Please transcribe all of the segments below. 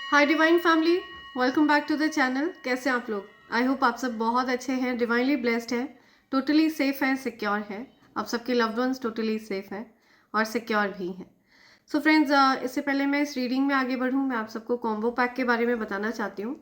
Hi divine family, welcome back to the channel. कैसे हैं आप लोग? आई होप आप सब बहुत अच्छे हैं, डिवाइनली ब्लेस्ड हैं, टोटली सेफ हैं, सिक्योर हैं। आप सबके लव्ड वंस टोटली सेफ हैं और सिक्योर भी हैं। सो फ्रेंड्स, इससे पहले मैं इस रीडिंग में आगे बढ़ूँ, मैं आप सबको कॉम्बो पैक के बारे में बताना चाहती हूँ।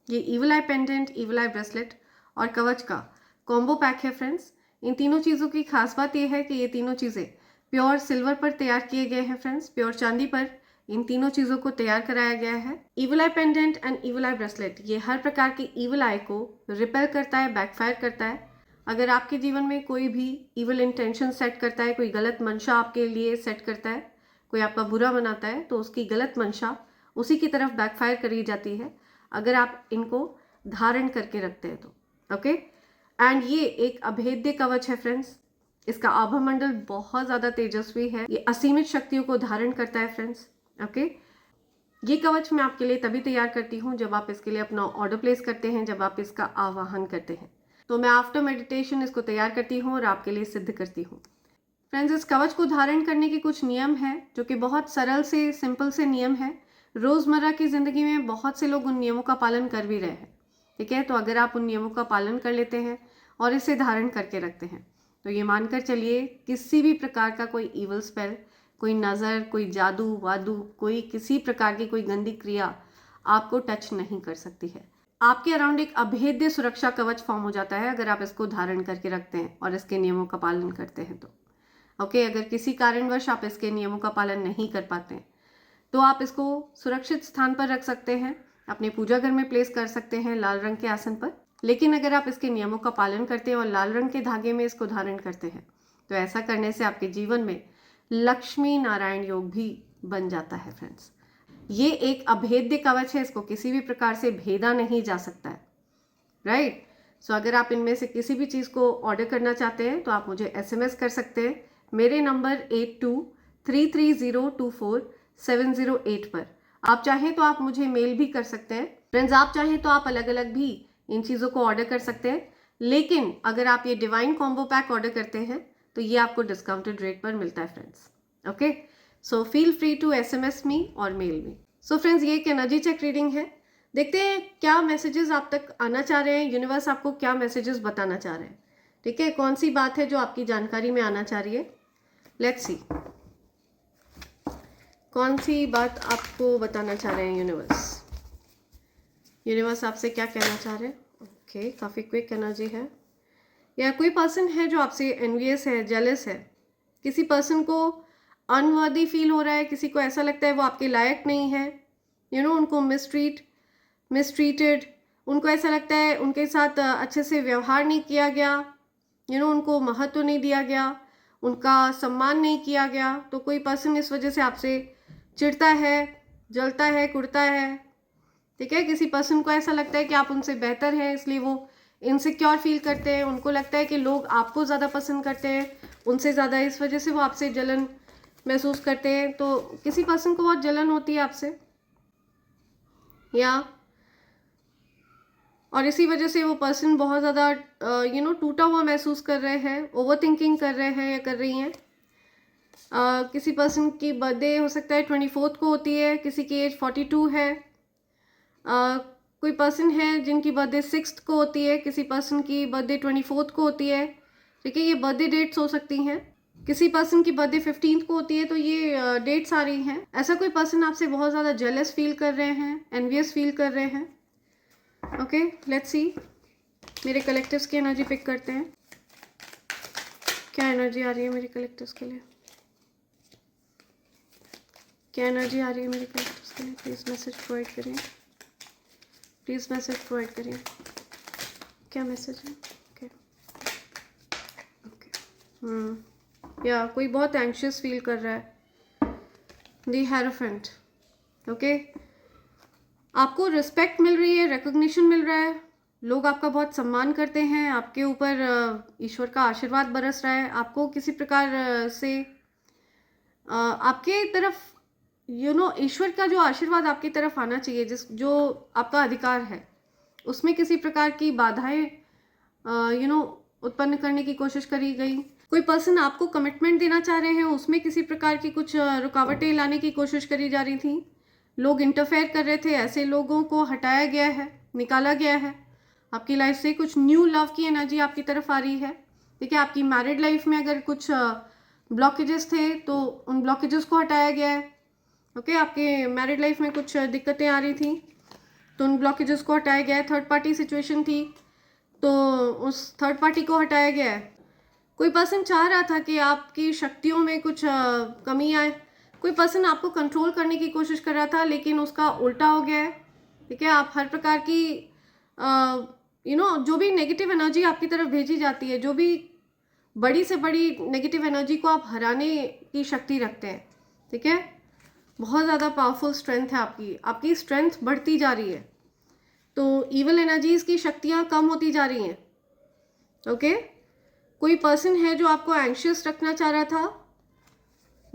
ये ईविल आई पेंडेंट, ईविल आई ब्रेसलेट और कवच का कॉम्बो पैक है फ्रेंड्स। इन तीनों चीज़ों की खास बात यह है कि ये तीनों चीज़ें प्योर सिल्वर पर तैयार किए गए हैं फ्रेंड्स, प्योर चांदी पर इन तीनों चीज़ों को तैयार कराया गया है। Evil I pendant and evil I bracelet ये हर प्रकार की ईविल आई को रिपेल करता है, बैकफायर करता है। अगर आपके जीवन में कोई भी ईविल इंटेंशन सेट करता है, कोई गलत मंशा आपके लिए सेट करता है, कोई आपका बुरा बनाता है, तो उसकी गलत मंशा उसी की तरफ बैकफायर करी जाती है अगर आप इनको धारण करके रखते हैं तो। ओके, एंड ये एक अभेद्य कवच है फ्रेंड्स। इसका आभामंडल बहुत ज़्यादा तेजस्वी है, ये असीमित शक्तियों को धारण करता है फ्रेंड्स। ओके, ये कवच मैं आपके लिए तभी तैयार करती हूँ जब आप इसके लिए अपना ऑर्डर प्लेस करते हैं, जब आप इसका आवाहन करते हैं। तो मैं आफ्टर मेडिटेशन इसको तैयार करती हूँ और आपके लिए सिद्ध करती हूँ। फ्रेंड्स, इस कवच को धारण करने के कुछ नियम हैं जो कि बहुत सरल से सिंपल से नियम है। रोज़मर्रा की ज़िंदगी में बहुत से लोग उन नियमों का पालन कर भी रहे हैं। ठीक है, तो अगर आप उन नियमों का पालन कर लेते हैं और इसे धारण करके रखते हैं तो ये मानकर चलिए किसी भी प्रकार का कोई ईवल स्पेल, कोई नज़र, कोई जादू वादू, कोई किसी प्रकार की कोई गंदी क्रिया आपको टच नहीं कर सकती है। आपके अराउंड एक अभेद्य सुरक्षा कवच फॉर्म हो जाता है अगर आप इसको धारण करके रखते हैं और इसके नियमों का पालन करते हैं तो। ओके, अगर किसी कारणवश आप इसके नियमों का पालन नहीं कर पाते हैं तो आप इसको सुरक्षित स्थान पर रख सकते हैं, अपने पूजा घर में प्लेस कर सकते हैं लाल रंग के आसन पर। लेकिन अगर आप इसके नियमों का पालन करते हैं और लाल रंग के धागे में इसको धारण करते हैं तो ऐसा करने से आपके जीवन में लक्ष्मी नारायण योग भी बन जाता है फ्रेंड्स। ये एक अभेद्य कवच है, इसको किसी भी प्रकार से भेदा नहीं जा सकता है। राइट, सो अगर आप इनमें से किसी भी चीज़ को ऑर्डर करना चाहते हैं तो आप मुझे SMS कर सकते हैं मेरे नंबर 8233024708 पर। आप चाहें तो आप मुझे मेल भी कर सकते हैं फ्रेंड्स। आप चाहें तो आप अलग अलग भी इन चीज़ों को ऑर्डर कर सकते हैं, लेकिन अगर आप ये डिवाइन कॉम्बो पैक ऑर्डर करते हैं तो ये आपको डिस्काउंटेड रेट पर मिलता है friends. Okay, so feel free to SMS me और मेल मी। सो फ्रेंड्स, ये एक एनर्जी चेक रीडिंग है। देखते हैं क्या मैसेजेस आप तक आना चाह रहे हैं, यूनिवर्स आपको क्या मैसेजेस बताना चाह रहे हैं। ठीक है, कौन सी बात है जो आपकी जानकारी में आना चाह रही है। लेट्स सी कौन सी बात आपको बताना चाह रहे हैं यूनिवर्स। यूनिवर्स आपसे क्या कहना चाह रहे हैं। ओके, काफ़ी क्विक एनर्जी है। या कोई पर्सन है जो आपसे एनवियस है, जेलस है। किसी पर्सन को अनवर्दी फील हो रहा है, किसी को ऐसा लगता है वो आपके लायक नहीं है, उनको मिसट्रीटेड, उनको ऐसा लगता है उनके साथ अच्छे से व्यवहार नहीं किया गया, उनको महत्व नहीं दिया गया, उनका सम्मान नहीं किया गया। तो कोई पर्सन इस वजह से आपसे चिढ़ता है, जलता है, कुड़ता है। ठीक है, किसी पर्सन को ऐसा लगता है कि आप उनसे बेहतर हैं, इसलिए वो इनसिक्योर फील करते हैं। उनको लगता है कि लोग आपको ज़्यादा पसंद करते हैं उनसे ज़्यादा, इस वजह से वो आपसे जलन महसूस करते हैं। तो किसी पर्सन को बहुत जलन होती है आपसे, या और इसी वजह से वो पर्सन बहुत ज़्यादा टूटा हुआ महसूस कर रहे हैं, ओवर थिंकिंग कर रहे हैं या कर रही हैं। किसी पर्सन की बर्थडे हो सकता है 24 को होती है, किसी की एज 42 है। कोई पर्सन है जिनकी बर्थडे 6 को होती है, किसी पर्सन की बर्थडे 24 को होती है। ठीक है, ये बर्थडे डेट्स हो सकती हैं। किसी पर्सन की बर्थडे 15 को होती है, तो ये डेट्स आ रही हैं। ऐसा कोई पर्सन आपसे बहुत ज़्यादा जेलस फील कर रहे हैं, एनवियस फील कर रहे हैं। ओके, लेट्स सी, मेरे कलेक्टिव्स की एनर्जी पिक करते हैं। क्या एनर्जी आ रही है मेरे कलेक्टिव्स के लिए, क्या एनर्जी आ रही है मेरे कलेक्टिव्स के लिए। प्लीज़ मैसेज प्रोवाइड करिए, प्लीज़ मैसेज प्रोवाइड करिए। क्या मैसेज है। ओके ओके, या कोई बहुत एंशियस फील कर रहा है। दी हेरोफेंट। ओके, आपको रिस्पेक्ट मिल रही है, रिकॉग्निशन मिल रहा है, लोग आपका बहुत सम्मान करते हैं, आपके ऊपर ईश्वर का आशीर्वाद बरस रहा है। आपको किसी प्रकार से आपके तरफ ईश्वर का जो आशीर्वाद आपकी तरफ आना चाहिए, जो आपका अधिकार है, उसमें किसी प्रकार की बाधाएं उत्पन्न करने की कोशिश करी गई। कोई पर्सन आपको कमिटमेंट देना चाह रहे हैं, उसमें किसी प्रकार की कुछ रुकावटें लाने की कोशिश करी जा रही थी। लोग इंटरफेयर कर रहे थे, ऐसे लोगों को हटाया गया है, निकाला गया है आपकी लाइफ से। कुछ न्यू लव की एनर्जी आपकी तरफ आ रही है, ठीक है। आपकी मैरिड लाइफ में अगर कुछ ब्लॉकेजेस थे तो उन ब्लॉकेजेस को हटाया गया है, ओके। आपके मैरिड लाइफ में कुछ दिक्कतें आ रही थी तो उन ब्लॉकेजेस को हटाया गया है। थर्ड पार्टी सिचुएशन थी तो उस थर्ड पार्टी को हटाया गया है। कोई पर्सन चाह रहा था कि आपकी शक्तियों में कुछ कमी आए, कोई पर्सन आपको कंट्रोल करने की कोशिश कर रहा था लेकिन उसका उल्टा हो गया है, ठीक है। आप हर प्रकार की जो भी नेगेटिव एनर्जी आपकी तरफ भेजी जाती है, जो भी बड़ी से बड़ी नेगेटिव एनर्जी को आप हराने की शक्ति रखते हैं, ठीक है। बहुत ज़्यादा पावरफुल स्ट्रेंथ है आपकी स्ट्रेंथ बढ़ती जा रही है। तो इवल एनर्जीज की शक्तियाँ कम होती जा रही हैं, ओके। कोई पर्सन है जो आपको एंग्शियस रखना चाह रहा था,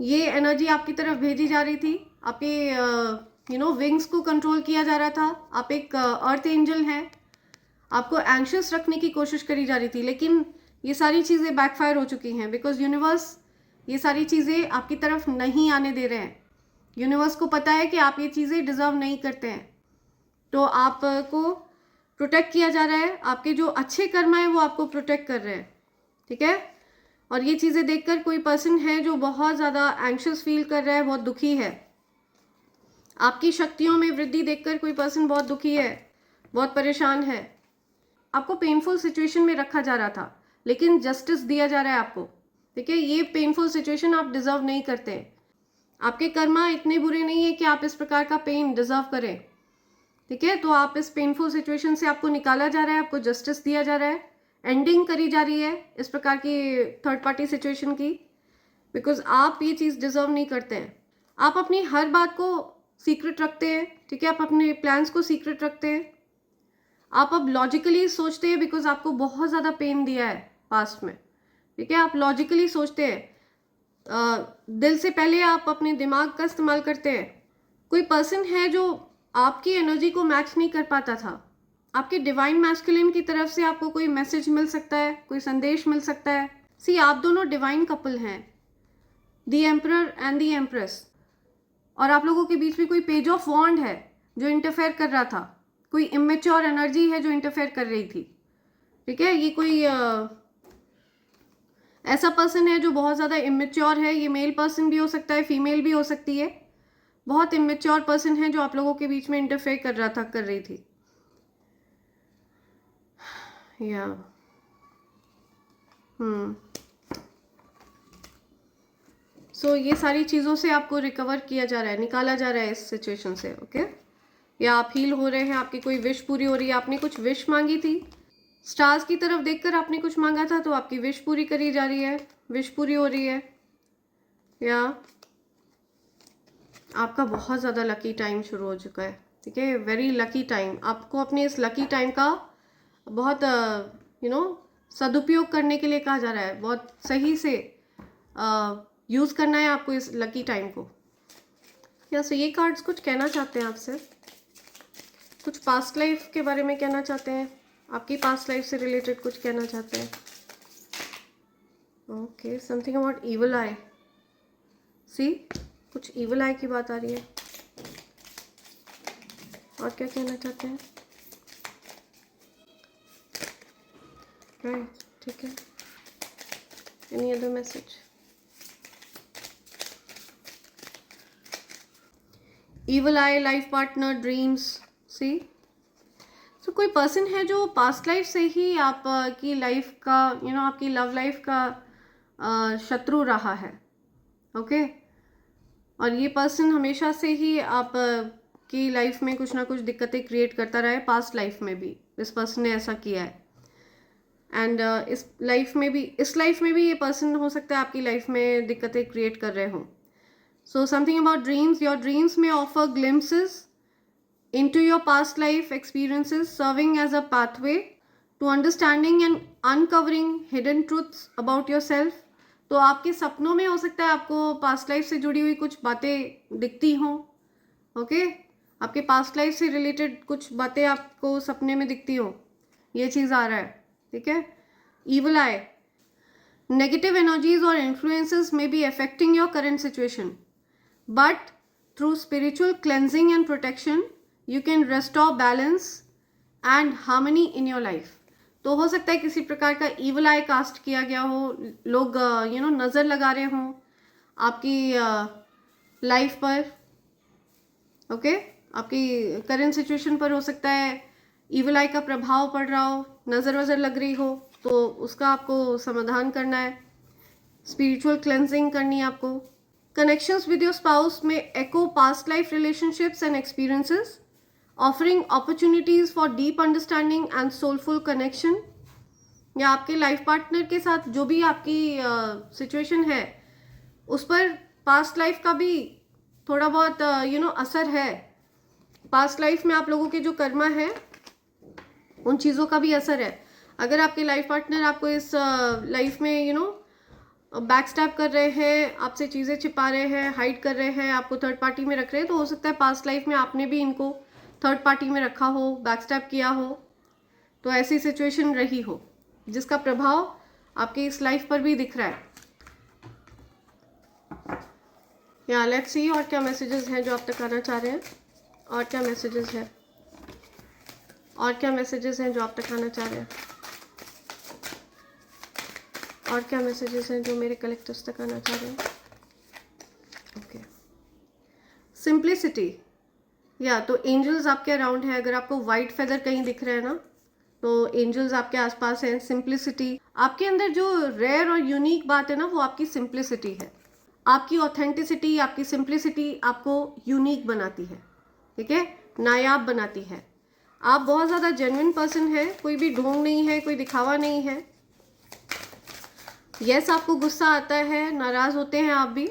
ये एनर्जी आपकी तरफ भेजी जा रही थी। आपके विंग्स को कंट्रोल किया जा रहा था। आप एक अर्थ एंजल हैं, आपको एंग्शियस रखने की कोशिश करी जा रही थी, लेकिन ये सारी चीज़ें बैकफायर हो चुकी हैं बिकॉज यूनिवर्स ये सारी चीज़ें आपकी तरफ नहीं आने दे रहे हैं। यूनिवर्स को पता है कि आप ये चीज़ें डिजर्व नहीं करते हैं, तो आपको प्रोटेक्ट किया जा रहा है। आपके जो अच्छे कर्म है वो आपको प्रोटेक्ट कर रहे हैं, ठीक है। और ये चीज़ें देखकर कोई पर्सन है जो बहुत ज़्यादा एंग्शियस फील कर रहा है, बहुत दुखी है। आपकी शक्तियों में वृद्धि देखकर कोई पर्सन बहुत दुखी है, बहुत परेशान है। आपको पेनफुल सिचुएशन में रखा जा रहा था लेकिन जस्टिस दिया जा रहा है आपको, ठीक है। ये पेनफुल सिचुएशन आप डिजर्व नहीं करते। आपके कर्मा इतने बुरे नहीं है कि आप इस प्रकार का पेन डिजर्व करें, ठीक है। तो आप इस पेनफुल सिचुएशन से आपको निकाला जा रहा है, आपको जस्टिस दिया जा रहा है, एंडिंग करी जा रही है इस प्रकार की थर्ड पार्टी सिचुएशन की, बिकॉज आप ये चीज़ डिजर्व नहीं करते हैं। आप अपनी हर बात को सीक्रेट रखते हैं, ठीक है। आप अपने प्लान्स को सीक्रेट रखते हैं। आप अब लॉजिकली सोचते हैं बिकॉज आपको बहुत ज़्यादा पेन दिया है पास्ट में, ठीक है। आप लॉजिकली सोचते हैं, दिल से पहले आप अपने दिमाग का इस्तेमाल करते हैं। कोई पर्सन है जो आपकी एनर्जी को मैच नहीं कर पाता था। आपके डिवाइन मैस्कुलिन की तरफ से आपको कोई मैसेज मिल सकता है, कोई संदेश मिल सकता है। सी, आप दोनों डिवाइन कपल हैं, the emperor and the empress, और आप लोगों के बीच में कोई पेज ऑफ वॉन्ड है जो इंटरफेयर कर रहा था। कोई इमेच्योर एनर्जी है जो इंटरफेयर कर रही थी, ठीक है। ये कोई ऐसा पर्सन है जो बहुत ज़्यादा इमेच्योर है। ये मेल पर्सन भी हो सकता है, फीमेल भी हो सकती है। बहुत इमेच्योर पर्सन है जो आप लोगों के बीच में इंटरफेयर कर रहा था, कर रही थी, या सो ये सारी चीज़ों से आपको रिकवर किया जा रहा है, निकाला जा रहा है इस सिचुएशन से, ओके। या आप हील हो रहे हैं, आपकी कोई विश पूरी हो रही है। आपने कुछ विश मांगी थी, स्टार्स की तरफ देखकर आपने कुछ मांगा था, तो आपकी विश पूरी करी जा रही है, विश पूरी हो रही है। या आपका बहुत ज़्यादा लकी टाइम शुरू हो चुका है, ठीक है। Very lucky time. आपको अपने इस लकी टाइम का बहुत सदुपयोग करने के लिए कहा जा रहा है। बहुत सही से यूज़ करना है आपको इस लकी टाइम को। या सो ये कार्ड्स कुछ कहना चाहते हैं आपसे, कुछ पास्ट लाइफ के बारे में कहना चाहते हैं, आपकी पास्ट लाइफ से रिलेटेड कुछ कहना चाहते हैं। ओके, समथिंग अबाउट इविल आई। सी, कुछ इविल आई की बात आ रही है। और क्या कहना चाहते हैं? राइट, ठीक है। Any other message? इविल आई, लाइफ पार्टनर, ड्रीम्स। सी, तो कोई पर्सन है जो पास्ट लाइफ से ही आपकी लाइफ का आपकी लव लाइफ का शत्रु रहा है, ओके। और ये पर्सन हमेशा से ही आप की लाइफ में कुछ ना कुछ दिक्कतें क्रिएट करता रहा है। पास्ट लाइफ में भी इस पर्सन ने ऐसा किया है, एंड इस लाइफ में भी ये पर्सन हो सकता है आपकी लाइफ में दिक्कतें क्रिएट कर रहे हों। So something about dreams. Your dreams में offer glimpses into your past life experiences, serving as a pathway to understanding and uncovering hidden truths about yourself. तो आपके सपनों में हो सकता है आपको पास्ट लाइफ से जुड़ी हुई कुछ बातें दिखती हों, ओके। आपके पास्ट लाइफ से रिलेटेड कुछ बातें आपको सपने में दिखती हों, ये चीज़ आ रहा है, ठीक है। evil eye, negative energies or influences may be affecting your current situation, but through spiritual cleansing and protection you can restore balance and harmony in your life. तो हो सकता है किसी प्रकार का इवल आई कास्ट किया गया हो, लोग नज़र लगा रहे हों आपकी लाइफ पर, ओके आपकी करंट सिचुएशन पर हो सकता है इवल आई का प्रभाव पड़ रहा हो, नज़र वज़र लग रही हो, तो उसका आपको समाधान करना है, स्पिरिचुअल क्लेंजिंग करनी है आपको। कनेक्शंस विद योर स्पाउस में echo past life relationships and experiences, offering opportunities for deep understanding and soulful connection, या आपके लाइफ पार्टनर के साथ जो भी आपकी सिचुएशन है उस पर पास्ट लाइफ का भी थोड़ा बहुत असर है। पास्ट लाइफ में आप लोगों के जो कर्मा है उन चीज़ों का भी असर है। अगर आपके लाइफ पार्टनर आपको इस लाइफ में बैक स्टैप कर रहे हैं, आपसे चीज़ें छिपा रहे हैं, हाइड कर रहे हैं, आपको थर्ड पार्टी में रख रहे हैं, तो हो सकता है पास्ट लाइफ में आपने भी इनको थर्ड पार्टी में रखा हो, बैक स्टैप किया हो, तो ऐसी सिचुएशन रही हो जिसका प्रभाव आपके इस लाइफ पर भी दिख रहा है। या लेट्स सी और क्या मैसेजेस हैं जो आप तक आना चाह रहे हैं, और क्या मैसेजेस हैं, और क्या मैसेजेस हैं जो आप तक आना चाह रहे हैं, और क्या मैसेजेस हैं जो मेरे कलेक्टर्स तक आना चाह रहे हैं। ओके, सिंप्लिसिटी, या तो एंजल्स आपके अराउंड है। अगर आपको वाइट फेदर कहीं दिख रहे हैं ना, तो एंजल्स आपके आसपास हैं। सिंप्लिसिटी, आपके अंदर जो रेयर और यूनिक बात है ना, वो आपकी सिंप्लिसिटी है। आपकी ऑथेंटिसिटी, आपकी सिंप्लिसिटी आपको यूनिक बनाती है, ठीक है, नायाब बनाती है। आप बहुत ज़्यादा जेन्युइन पर्सन है, कोई भी ढोंग नहीं है, कोई दिखावा नहीं है। यस, आपको गुस्सा आता है, नाराज़ होते हैं आप भी,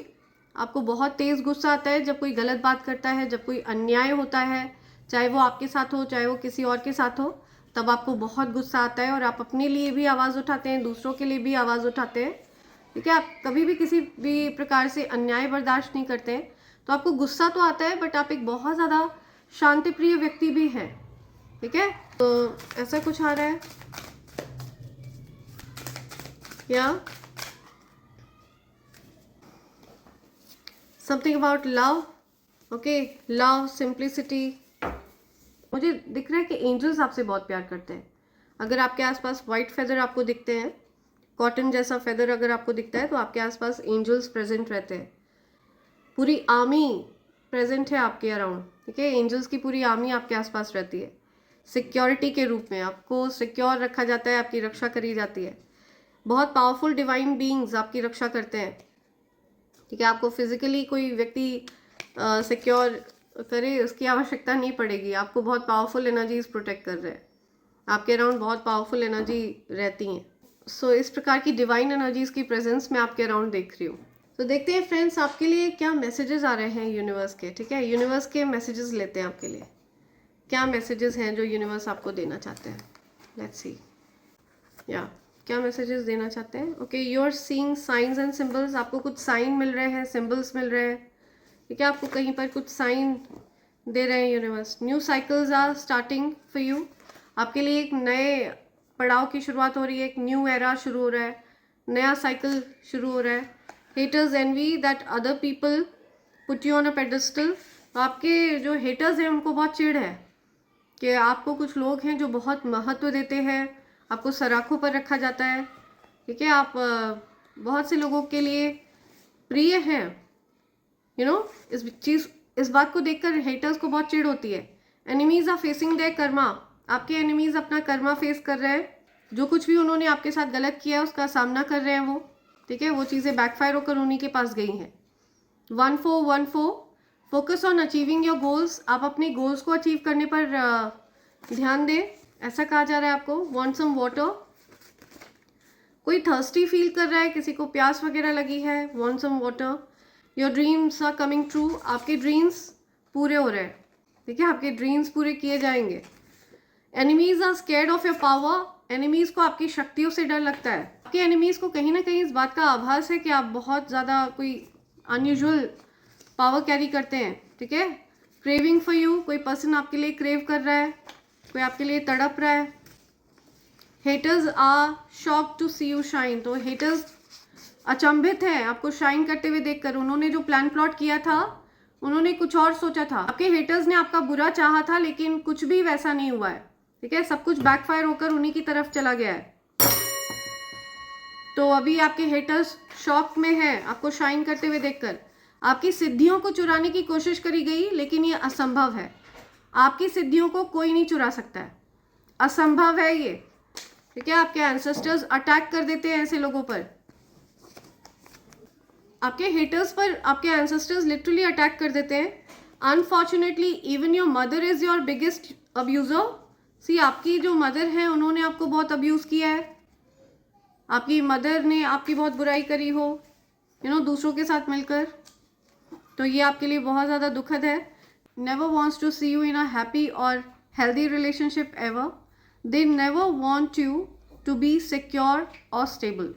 आपको बहुत तेज़ गुस्सा आता है जब कोई गलत बात करता है, जब कोई अन्याय होता है, चाहे वो आपके साथ हो चाहे वो किसी और के साथ हो, तब आपको बहुत गुस्सा आता है और आप अपने लिए भी आवाज़ उठाते हैं, दूसरों के लिए भी आवाज़ उठाते हैं, ठीक है। आप कभी भी किसी भी प्रकार से अन्याय बर्दाश्त नहीं करते हैं, तो आपको गुस्सा तो आता है, बट आप एक बहुत ज़्यादा शांतिप्रिय व्यक्ति भी हैं, ठीक है। तो ऐसा कुछ आ रहा है, या something about love, okay, love, simplicity. मुझे दिख रहा है कि एंजल्स आपसे बहुत प्यार करते हैं। अगर आपके आसपास वाइट फेदर आपको दिखते हैं, कॉटन जैसा फेदर अगर आपको दिखता है, तो आपके आसपास एंजल्स प्रेजेंट रहते हैं। पूरी आर्मी प्रेजेंट है आपके अराउंड, ठीक है। एंजल्स की पूरी आर्मी आपके आसपास रहती है, सिक्योरिटी के रूप में आपको सिक्योर रखा जाता है, आपकी रक्षा करी जाती है। बहुत पावरफुल डिवाइन बीइंग्स आपकी रक्षा करते हैं, ठीक है। आपको फिजिकली कोई व्यक्ति सिक्योर करे उसकी आवश्यकता नहीं पड़ेगी, आपको बहुत पावरफुल एनर्जीज प्रोटेक्ट कर रहे हैं, आपके अराउंड बहुत पावरफुल एनर्जी रहती हैं। सो इस प्रकार की डिवाइन एनर्जीज की प्रेजेंस मैं आपके अराउंड देख रही हूँ। तो देखते हैं फ्रेंड्स आपके लिए क्या मैसेजेस आ रहे हैं यूनिवर्स के, ठीक है। यूनिवर्स के मैसेजेस लेते हैं आपके लिए, क्या मैसेजेस हैं जो यूनिवर्स आपको देना चाहते हैं। लेट्स सी, या क्या मैसेजेस देना चाहते हैं। Okay, you are seeing signs and symbols, आपको कुछ साइन मिल रहे हैं, सिंबल्स मिल रहे हैं, ठीक है। आपको कहीं पर कुछ साइन दे रहे हैं universe. New cycles are starting for you, आपके लिए एक नए पड़ाव की शुरुआत हो रही है, एक न्यू एरा शुरू हो रहा है, नया साइकिल शुरू हो रहा है। Haters envy that other people put you on a pedestal, तो आपके जो हेटर्स हैं उनको बहुत चिढ़ है कि आपको कुछ लोग हैं जो बहुत महत्व देते हैं, आपको सराखों पर रखा जाता है, ठीक है। आप बहुत से लोगों के लिए प्रिय हैं, इस बात को देखकर हेटर्स को बहुत चिढ़ होती है। Enemies are facing their karma, आपके एनिमीज अपना कर्मा फेस कर रहे हैं, जो कुछ भी उन्होंने आपके साथ गलत किया है उसका सामना कर रहे हैं वो, ठीक है। वो चीज़ें बैकफायर होकर उन्हीं के पास गई हैं। 1414, focus on achieving your goals, आप अपने गोल्स को अचीव करने पर ध्यान दें, ऐसा कहा जा रहा है आपको। वांट सम वाटर, कोई थर्स्टी फील कर रहा है, किसी को प्यास वगैरह लगी है, want some water. Your dreams are coming true, आपके ड्रीम्स पूरे हो रहे हैं, ठीक है, आपके ड्रीम्स पूरे किए जाएंगे। Enemies are scared of your power, enemies को आपकी शक्तियों से डर लगता है। आपके एनिमीज को कहीं ना कहीं इस बात का आभास है कि आप बहुत ज़्यादा कोई अनयूजुअल पावर कैरी करते हैं, ठीक है। क्रेविंग फॉर यू, कोई पर्सन आपके लिए क्रेव कर रहा है, कोई आपके लिए तड़प रहा है। Haters are shocked to see you shine, तो हेटर्स अचंभित हैं आपको शाइन करते हुए देखकर। उन्होंने जो प्लान प्लॉट किया था उन्होंने कुछ और सोचा था, आपके हेटर्स ने आपका बुरा चाहा था, लेकिन कुछ भी वैसा नहीं हुआ है, ठीक है। सब कुछ बैकफायर होकर उन्हीं की तरफ चला गया है। तो अभी आपके हेटर्स शॉक में है आपको शाइन करते हुए देखकर। आपकी सिद्धियों को चुराने की कोशिश करी गई, लेकिन ये असंभव है। आपकी सिद्धियों को कोई नहीं चुरा सकता है, असंभव है ये, ठीक है। आपके एंसेस्टर्स अटैक कर देते हैं ऐसे लोगों पर, आपके हेटर्स पर आपके एंसेस्टर्स लिटरली अटैक कर देते हैं। Unfortunately even your mother is your biggest abuser. See, आपकी जो मदर है उन्होंने आपको बहुत अब्यूज किया है, आपकी मदर ने आपकी बहुत बुराई करी हो, दूसरों के साथ मिलकर। तो ये आपके लिए बहुत ज़्यादा दुखद है। Never wants to see you in a happy और healthy relationship ever. They never want you to be secure और स्टेबल।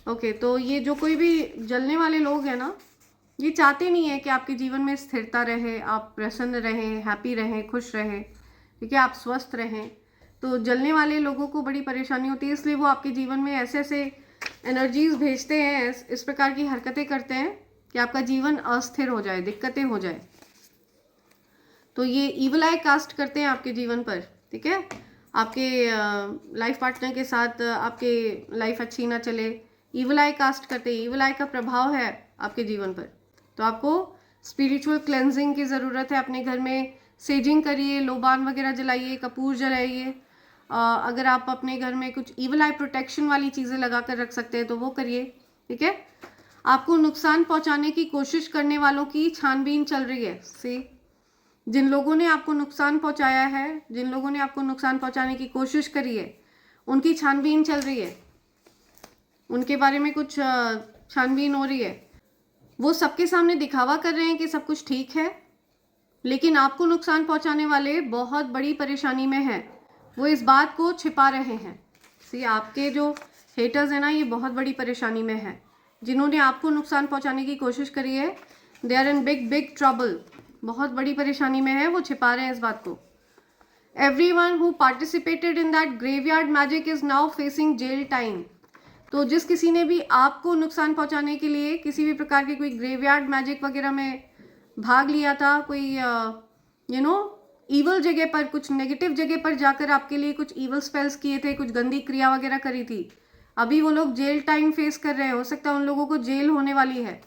ओके, तो ये जो कोई भी जलने वाले लोग हैं ना, ये चाहते नहीं है कि आपके जीवन में स्थिरता रहे, आप प्रसन्न रहें, हैप्पी रहें, खुश रहें, ठीक है, आप स्वस्थ रहें। तो जलने वाले लोगों को बड़ी परेशानी होती है, इसलिए वो आपके जीवन में ऐसे ऐसे एनर्जीज भेजते हैं, इस प्रकार की हरकतें करते हैं कि आपका जीवन अस्थिर हो जाए, दिक्कतें हो जाए। तो ये ईवल आई कास्ट करते हैं आपके जीवन पर, ठीक है। आपके लाइफ पार्टनर के साथ आपके लाइफ अच्छी ना चले, ईवल आई कास्ट करते हैं, ईवल आई का प्रभाव है आपके जीवन पर। तो आपको स्पिरिचुअल क्लेंजिंग की ज़रूरत है। अपने घर में सेजिंग करिए, लोबान वगैरह जलाइए, कपूर जलाइए। अगर आप अपने घर में कुछ ईवल आई प्रोटेक्शन वाली चीज़ें लगा कर रख सकते हैं तो वो करिए, ठीक है। आपको नुकसान पहुंचाने की कोशिश करने वालों की छानबीन चल रही है। सी, जिन लोगों ने आपको नुकसान पहुंचाया है, जिन लोगों ने आपको नुकसान पहुंचाने की कोशिश करी है, उनकी छानबीन चल रही है, उनके बारे में कुछ छानबीन हो रही है। वो सबके सामने दिखावा कर रहे हैं कि सब कुछ ठीक है, लेकिन आपको नुकसान पहुंचाने वाले बहुत बड़ी परेशानी में हैं। वो इस बात को छिपा रहे हैं। सी, आपके जो हेटर्स हैं ना, ये बहुत बड़ी परेशानी में है। जिन्होंने आपको नुकसान पहुंचाने की कोशिश करी है, they are in big big trouble, बहुत बड़ी परेशानी में है, वो छिपा रहे हैं इस बात को। Everyone who participated in that graveyard magic is now facing jail time. तो जिस किसी ने भी आपको नुकसान पहुंचाने के लिए किसी भी प्रकार के कोई ग्रेवयार्ड मैजिक वगैरह में भाग लिया था, कोई ईवल जगह पर, कुछ नेगेटिव जगह पर जाकर आपके लिए कुछ ईवल स्पेल्स किए थे, कुछ गंदी क्रिया वगैरह करी थी, अभी वो लोग जेल टाइम फेस कर रहे हैं। हो सकता है उन लोगों को जेल होने वाली है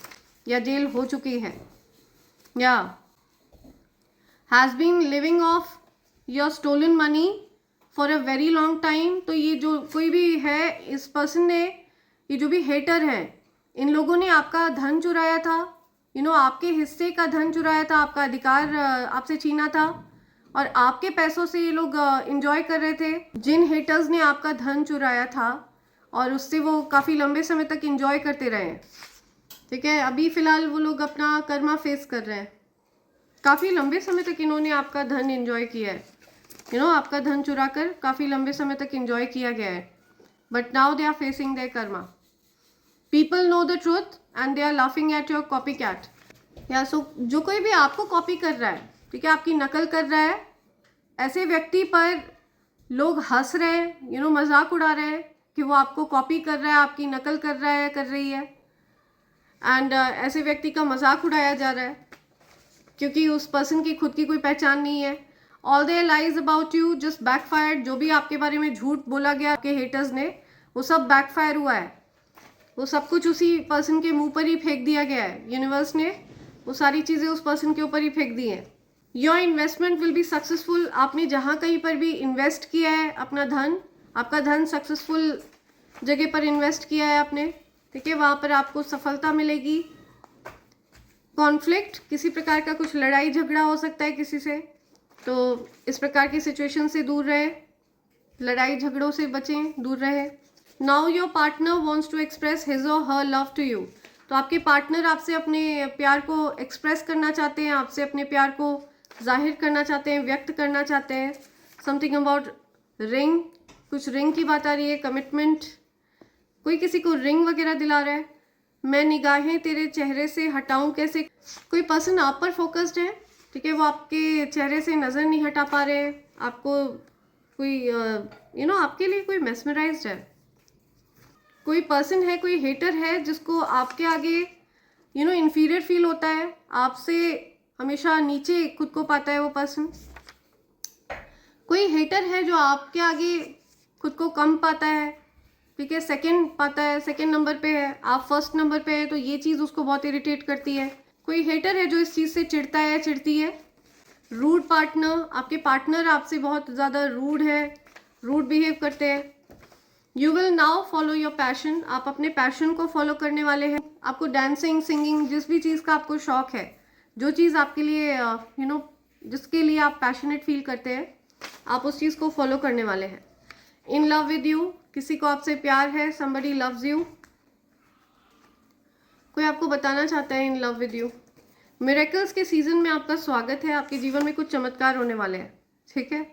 या जेल हो चुकी है, या has been living off your stolen money for a very long time. तो ये जो कोई भी है, इस पर्सन ने, ये जो भी हेटर है, इन लोगों ने आपका धन चुराया था, आपके हिस्से का धन चुराया था, आपका अधिकार आपसे छीना था, और आपके पैसों से ये लोग एंजॉय कर रहे थे। जिन हेटर्स ने आपका धन चुराया था और उससे वो काफ़ी लंबे समय तक एंजॉय करते रहे, ठीक है। अभी फ़िलहाल वो लोग अपना कर्मा फेस कर रहे हैं। काफ़ी लंबे समय तक इन्होंने आपका धन एंजॉय किया है, आपका धन चुरा कर काफ़ी लंबे समय तक एंजॉय किया गया है, but now they are facing their karma. People know the truth and they are laughing at your copy cat. या सो जो कोई भी आपको कॉपी कर रहा है, ठीक है, आपकी नकल कर रहा है, ऐसे व्यक्ति पर लोग हंस रहे हैं, मजाक उड़ा रहे हैं कि वो आपको कॉपी कर रहा है, आपकी नकल कर रहा है, कर रही है, एंड ऐसे व्यक्ति का मजाक उड़ाया जा रहा है क्योंकि उस पर्सन की खुद की कोई पहचान नहीं है। All their lies about you just backfired. जो भी आपके बारे में झूठ बोला गया आपके हेटर्स ने, वो सब बैकफायर हुआ है। वो सब कुछ उसी पर्सन के मुंह पर ही फेंक दिया गया है। यूनिवर्स ने वो सारी चीज़ें उस पर्सन के ऊपर ही फेंक दी हैं। Your investment will be successful. आपने जहाँ कहीं पर भी इन्वेस्ट किया है अपना धन, आपका धन सक्सेसफुल जगह पर इन्वेस्ट किया है आपने, ठीक है, वहाँ पर आपको सफलता मिलेगी। कॉन्फ्लिक्ट, किसी प्रकार का कुछ लड़ाई झगड़ा हो सकता है किसी से, तो इस प्रकार की सिचुएशन से दूर रहे, लड़ाई झगड़ों से बचें, दूर रहे। Now your partner wants to express his or her love to you. तो आपके पार्टनर आपसे अपने प्यार को एक्सप्रेस करना चाहते हैं, आपसे अपने प्यार को जाहिर करना चाहते हैं, व्यक्त करना चाहते हैं। समथिंग अबाउट रिंग, कुछ रिंग की बात आ रही है, कमिटमेंट, कोई किसी को रिंग वगैरह दिला रहा है। मैं निगाहें तेरे चेहरे से हटाऊं कैसे। कोई पर्सन आप पर फोकस्ड है, ठीक है, वो आपके चेहरे से नज़र नहीं हटा पा रहे हैं, आपको कोई आपके लिए कोई मेस्मराइज्ड है। कोई पर्सन है, कोई हेटर है जिसको आपके आगे इन्फीरियर फील होता है, आपसे हमेशा नीचे खुद को पाता है वो पर्सन। कोई हेटर है जो आपके आगे खुद को कम पाता है, ठीक है, सेकंड पाता है, सेकंड नंबर पे है, आप फर्स्ट नंबर पे है, तो ये चीज़ उसको बहुत इरिटेट करती है। कोई हेटर है जो इस चीज़ से चिढ़ता है, चिढ़ती है। रूड पार्टनर, आपके पार्टनर आपसे बहुत ज़्यादा रूड है, रूड बिहेव करते हैं। You will now follow your passion, आप अपने पैशन को फॉलो करने वाले हैं। आपको डांसिंग, सिंगिंग, जिस भी चीज़ का आपको शौक है, जो चीज़ आपके लिए जिसके लिए आप पैशनेट फील करते हैं, आप उस चीज़ को फॉलो करने वाले हैं। इन लव विद यू, किसी को आपसे प्यार है, somebody loves you, कोई आपको बताना चाहता है in love with you. Miracles के सीजन में आपका स्वागत है, आपके जीवन में कुछ चमत्कार होने वाले हैं, ठीक है।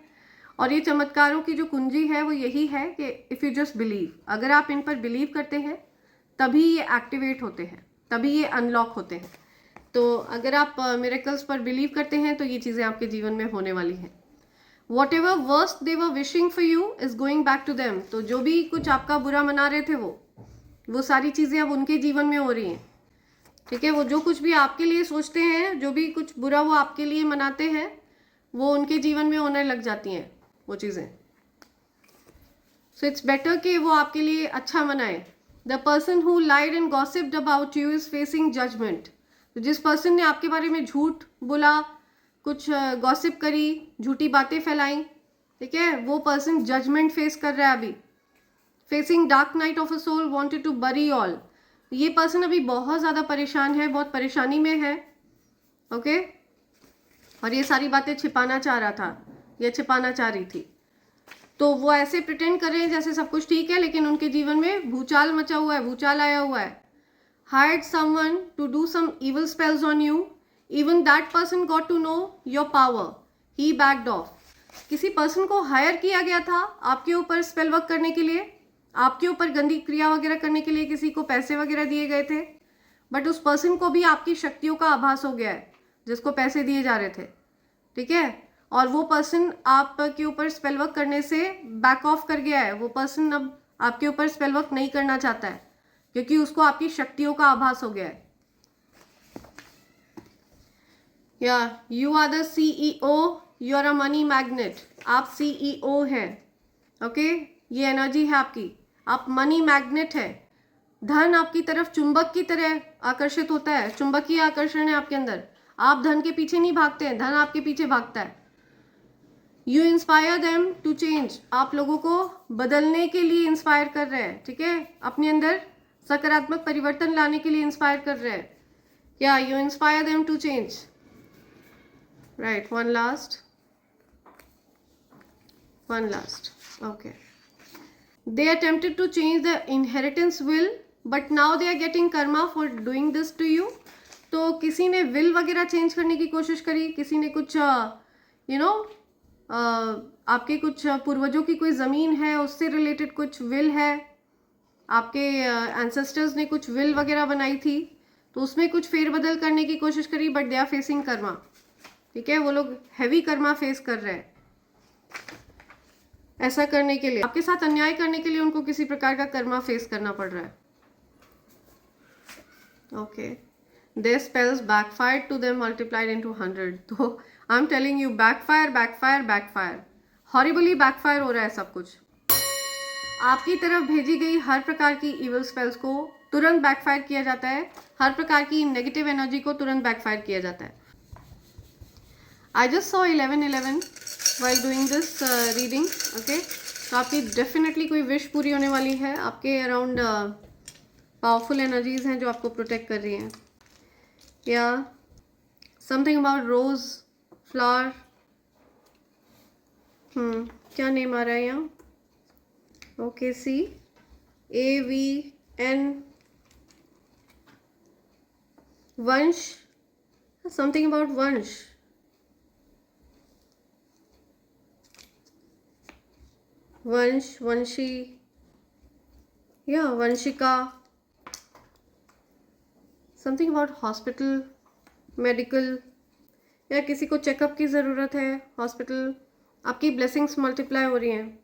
और ये चमत्कारों की जो कुंजी है वो यही है कि इफ़ यू जस्ट बिलीव, अगर आप इन पर बिलीव करते हैं तभी ये एक्टिवेट होते हैं, तभी ये अनलॉक होते हैं। तो अगर आप मिरेकल्स पर बिलीव करते हैं तो ये चीज़ें आपके जीवन में होने वाली हैं। Whatever worst they were wishing for you is going back to them, तो जो भी कुछ आपका बुरा मना रहे थे वो सारी चीज़ें अब उनके जीवन में हो रही हैं, ठीक है। वो जो कुछ भी आपके लिए सोचते हैं, जो भी कुछ बुरा वो आपके लिए मनाते हैं, वो उनके जीवन में होने लग जाती हैं वो चीज़ें। सो इट्स बेटर कि वो आपके लिए अच्छा मनाए। The person who lied and gossiped about you is facing judgement, तो जिस पर्सन ने आपके बारे में झूठ बोला, कुछ गॉसिप करी, झूठी बातें फैलाई, ठीक है, वो पर्सन जजमेंट फेस कर रहा है अभी। Facing dark night of a soul, wanted to bury all, ये पर्सन अभी बहुत ज़्यादा परेशान है, बहुत परेशानी में है, ओके। और ये सारी बातें छिपाना चाह रहा था, ये छिपाना चाह रही थी, तो वो ऐसे प्रिटेंड कर रहे हैं जैसे सब कुछ ठीक है, लेकिन उनके जीवन में भूचाल मचा हुआ है, भूचाल आया हुआ है। Hired someone to do some evil spells on you, even that person got to know your power, he backed off. किसी पर्सन को हायर किया गया था आपके ऊपर स्पेल वर्क करने के लिए, आपके ऊपर गंदी क्रिया वगैरह करने के लिए किसी को पैसे वगैरह दिए गए थे, बट उस पर्सन को भी आपकी शक्तियों का आभास हो गया है जिसको पैसे दिए जा रहे थे, ठीक है। और वो पर्सन आपके ऊपर स्पेल वर्क करने से बैक ऑफ कर गया है। वो पर्सन अब आपके ऊपर स्पेल वर्क नहीं करना चाहता है क्योंकि उसको आपकी शक्तियों का आभास हो गया है। या you are the CEO, you are a money magnet, आप CEO हैं, ओके। ये एनर्जी है आपकी, आप मनी मैग्नेट है। धन आपकी तरफ चुंबक की तरह आकर्षित होता है, चुंबकीय आकर्षण है आपके अंदर। आप धन के पीछे नहीं भागते हैं, धन आपके पीछे भागता है। You inspire them to change, आप लोगों को बदलने के लिए इंस्पायर कर रहे हैं, ठीक है, अपने अंदर सकारात्मक परिवर्तन लाने के लिए इंस्पायर कर रहे हैं। या you inspire them to change, right. One last, okay. They attempted to change the inheritance will, but now they are getting karma for doing this to you. तो किसी ने विल वगैरह चेंज करने की कोशिश करी, किसी ने कुछ आपके कुछ पूर्वजों की कोई ज़मीन है उससे रिलेटेड कुछ विल है, आपके एंसेस्टर्स ने कुछ विल वगैरह बनाई थी, तो उसमें कुछ फेरबदल करने की कोशिश करी, but they are facing karma, ठीक है। वो लोग हैवी कर्मा फेस कर रहे हैं। ऐसा करने के लिए, आपके साथ अन्याय करने के लिए उनको किसी प्रकार का कर्मा फेस करना पड़ रहा है, okay. Their spells backfired to them multiplied into 100. तो I'm telling you, backfire, horribly backfire हो रहा है सब कुछ। आपकी तरफ भेजी गई हर प्रकार की इविल स्पेल्स को तुरंत बैकफायर किया जाता है, हर प्रकार की नेगेटिव एनर्जी को तुरंत बैकफायर किया जाता है। I just saw 1111 while doing this reading, okay? तो आपकी डेफिनेटली कोई विश पूरी होने वाली है। आपके अराउंड पावरफुल एनर्जीज हैं जो आपको प्रोटेक्ट कर रही हैं। या समथिंग अबाउट रोज फ्लावर, क्या नेम आ रहा है यहाँ? ओके, CAVN, वंश, समथिंग अबाउट वंश, वंशी, या Vanshika, something about hospital, medical, या किसी को चेकअप की ज़रूरत है, हॉस्पिटल। आपकी ब्लेसिंग्स मल्टीप्लाई हो रही हैं।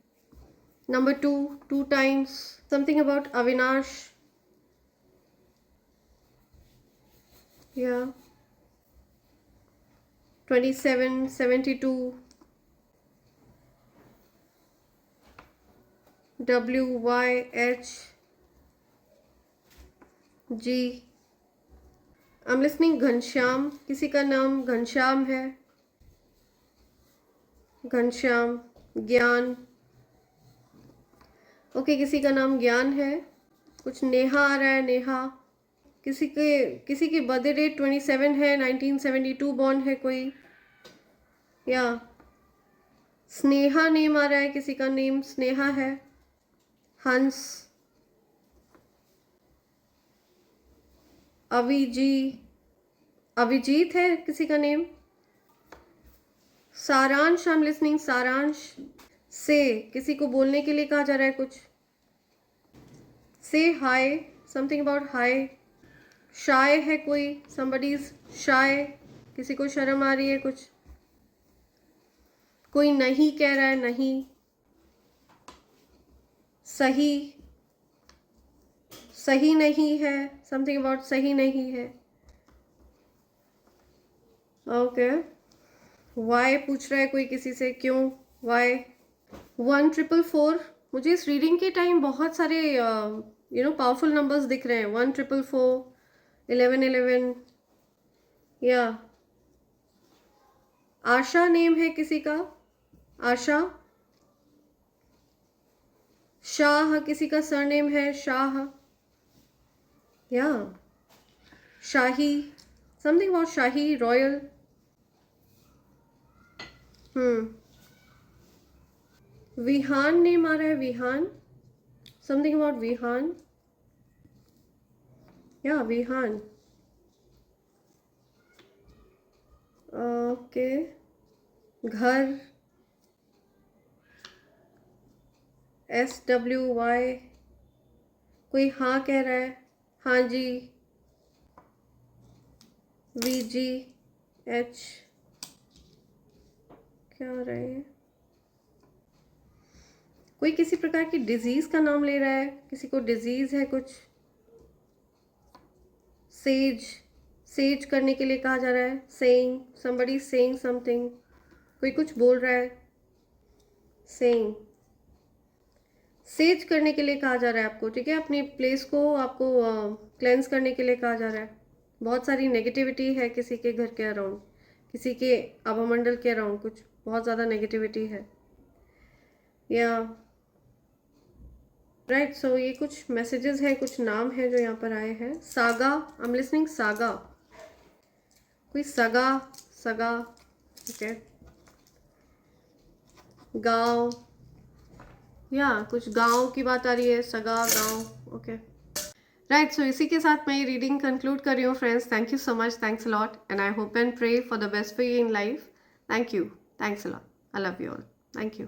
Number 2 times, something about Avinash, या 27, 72, W, Y, H, G. I am listening Ghanshyam, किसी का नाम घनश्याम है, घनश्याम. ज्ञान, ओके किसी का नाम ज्ञान है. कुछ नेहा आ रहा है, नेहा. किसी की बर्थडे डेट 27 है, 1972 बॉर्न है कोई. या स्नेहा नेम आ रहा है, किसी का नेम स्नेहा है. हंस, अभिजीत है किसी का नेम. सारांश, आई एम लिसनिंग सारांश. से किसी को बोलने के लिए कहा जा रहा है कुछ. से हाय, समथिंग अबाउट हाय. शाय है कोई, somebody is शाय, किसी को शर्म आ रही है कुछ. कोई नहीं कह रहा है, नहीं. सही, सही नहीं है, समथिंग अबाउट सही नहीं है. ओके. वाई पूछ रहा है कोई किसी से, क्यों वाई. 1444. मुझे इस रीडिंग के टाइम बहुत सारे पावरफुल नंबर्स दिख रहे हैं. 1444, 1111. या आशा नेम है किसी का, आशा. शाह किसी का सरनेम है, शाह. या Shahi, something about Shahi, royal. Vihaan name आ रहा है, विहान, समथिंग अबाउट विहान. या विहान. ओके. घर, SWY. कोई हाँ कह रहा है, हाँ जी. VGH. क्या हो रहा है. कोई किसी प्रकार की डिजीज का नाम ले रहा है, किसी को डिजीज है कुछ. सेज, सेज करने के लिए कहा जा रहा है. Saying, somebody saying something. कोई कुछ बोल रहा है. सेइंग, सेज करने के लिए कहा जा रहा है आपको, ठीक है. अपनी प्लेस को आपको क्लेंस करने के लिए कहा जा रहा है. बहुत सारी नेगेटिविटी है किसी के घर के अराउंड, किसी के आभामंडल के अराउंड कुछ बहुत ज़्यादा नेगेटिविटी है. या राइट. सो ये कुछ मैसेजेस हैं, कुछ नाम हैं जो यहाँ पर आए हैं. Saga, I am listening saga. कोई सगा, सगा. ओके. गांव, या कुछ गांव की बात आ रही है, सगा गांव. Okay right. सो इसी के साथ मैं ये रीडिंग कंक्लूड कर रही हूँ friends. Thank you so much, thanks a lot, and I hope and pray for the best for you in life. Thank you, thanks a lot. I love you all. Thank you.